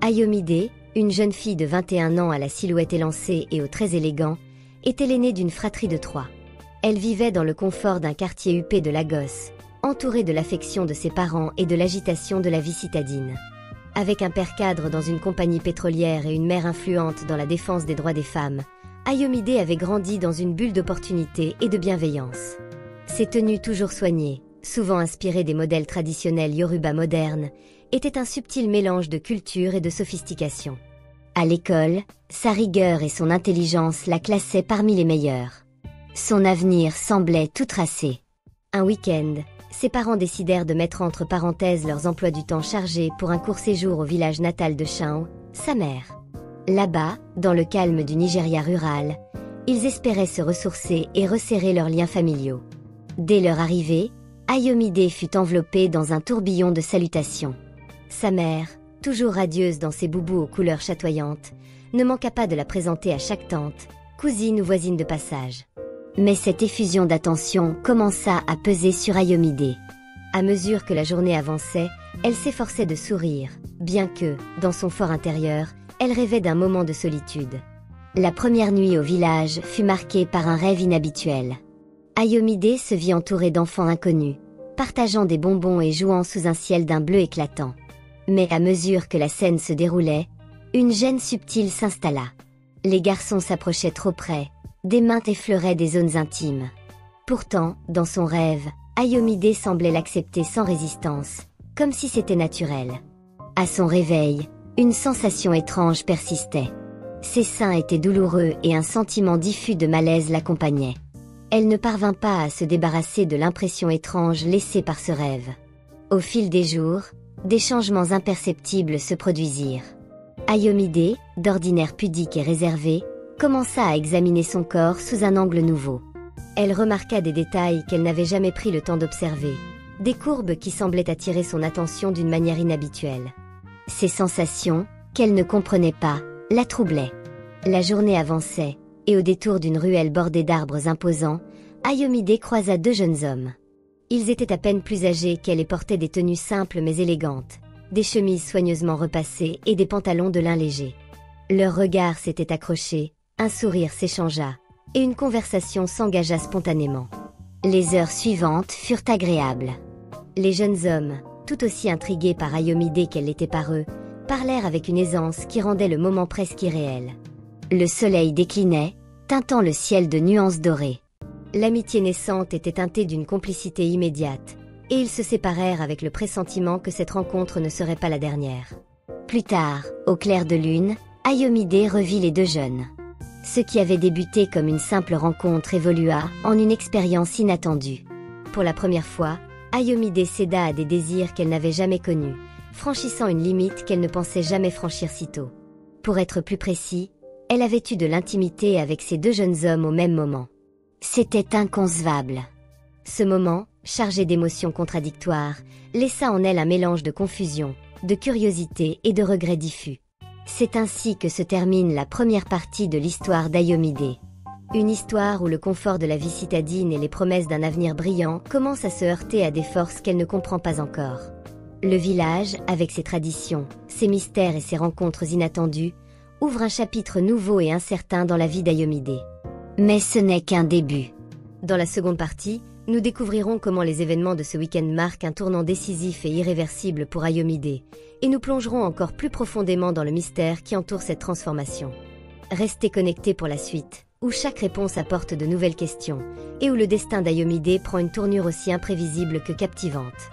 Ayomide, une jeune fille de 21 ans à la silhouette élancée et aux traits élégants, était l'aînée d'une fratrie de 3. Elle vivait dans le confort d'un quartier huppé de Lagos, entourée de l'affection de ses parents et de l'agitation de la vie citadine. Avec un père cadre dans une compagnie pétrolière et une mère influente dans la défense des droits des femmes, Ayomide avait grandi dans une bulle d'opportunités et de bienveillance. Ses tenues toujours soignées, souvent inspirées des modèles traditionnels yoruba modernes, étaient un subtil mélange de culture et de sophistication. À l'école, sa rigueur et son intelligence la classaient parmi les meilleures. Son avenir semblait tout tracé. Un week-end, ses parents décidèrent de mettre entre parenthèses leurs emplois du temps chargés pour un court séjour au village natal de Chao, sa mère. Là-bas, dans le calme du Nigeria rural, ils espéraient se ressourcer et resserrer leurs liens familiaux. Dès leur arrivée, Ayomide fut enveloppée dans un tourbillon de salutations. Sa mère, toujours radieuse dans ses boubous aux couleurs chatoyantes, ne manqua pas de la présenter à chaque tante, cousine ou voisine de passage. Mais cette effusion d'attention commença à peser sur Ayomide. À mesure que la journée avançait, elle s'efforçait de sourire, bien que, dans son fort intérieur, elle rêvait d'un moment de solitude. La première nuit au village fut marquée par un rêve inhabituel. Ayomide se vit entourée d'enfants inconnus, partageant des bonbons et jouant sous un ciel d'un bleu éclatant. Mais à mesure que la scène se déroulait, une gêne subtile s'installa. Les garçons s'approchaient trop près, des mains effleuraient des zones intimes. Pourtant, dans son rêve, Ayomide semblait l'accepter sans résistance, comme si c'était naturel. À son réveil, une sensation étrange persistait. Ses seins étaient douloureux et un sentiment diffus de malaise l'accompagnait. Elle ne parvint pas à se débarrasser de l'impression étrange laissée par ce rêve. Au fil des jours, des changements imperceptibles se produisirent. Ayomide, d'ordinaire pudique et réservée, commença à examiner son corps sous un angle nouveau. Elle remarqua des détails qu'elle n'avait jamais pris le temps d'observer, des courbes qui semblaient attirer son attention d'une manière inhabituelle. Ces sensations, qu'elle ne comprenait pas, la troublaient. La journée avançait, et au détour d'une ruelle bordée d'arbres imposants, Ayomide croisa 2 jeunes hommes. Ils étaient à peine plus âgés qu'elle et portaient des tenues simples mais élégantes, des chemises soigneusement repassées et des pantalons de lin léger. Leurs regards s'étaient accrochés, un sourire s'échangea, et une conversation s'engagea spontanément. Les heures suivantes furent agréables. Les jeunes hommes, tout aussi intrigués par Ayomide qu'elle l'était par eux, parlèrent avec une aisance qui rendait le moment presque irréel. Le soleil déclinait, teintant le ciel de nuances dorées. L'amitié naissante était teintée d'une complicité immédiate, et ils se séparèrent avec le pressentiment que cette rencontre ne serait pas la dernière. Plus tard, au clair de lune, Ayomide revit les 2 jeunes. Ce qui avait débuté comme une simple rencontre évolua en une expérience inattendue. Pour la première fois, Ayomide céda à des désirs qu'elle n'avait jamais connus, franchissant une limite qu'elle ne pensait jamais franchir si tôt. Pour être plus précis, elle avait eu de l'intimité avec ces 2 jeunes hommes au même moment. C'était inconcevable. Ce moment, chargé d'émotions contradictoires, laissa en elle un mélange de confusion, de curiosité et de regrets diffus. C'est ainsi que se termine la première partie de l'histoire d'Ayomide. Une histoire où le confort de la vie citadine et les promesses d'un avenir brillant commencent à se heurter à des forces qu'elle ne comprend pas encore. Le village, avec ses traditions, ses mystères et ses rencontres inattendues, ouvre un chapitre nouveau et incertain dans la vie d'Ayomide. Mais ce n'est qu'un début. Dans la seconde partie, nous découvrirons comment les événements de ce week-end marquent un tournant décisif et irréversible pour Ayomide, et nous plongerons encore plus profondément dans le mystère qui entoure cette transformation. Restez connectés pour la suite, où chaque réponse apporte de nouvelles questions, et où le destin d'Ayomide prend une tournure aussi imprévisible que captivante.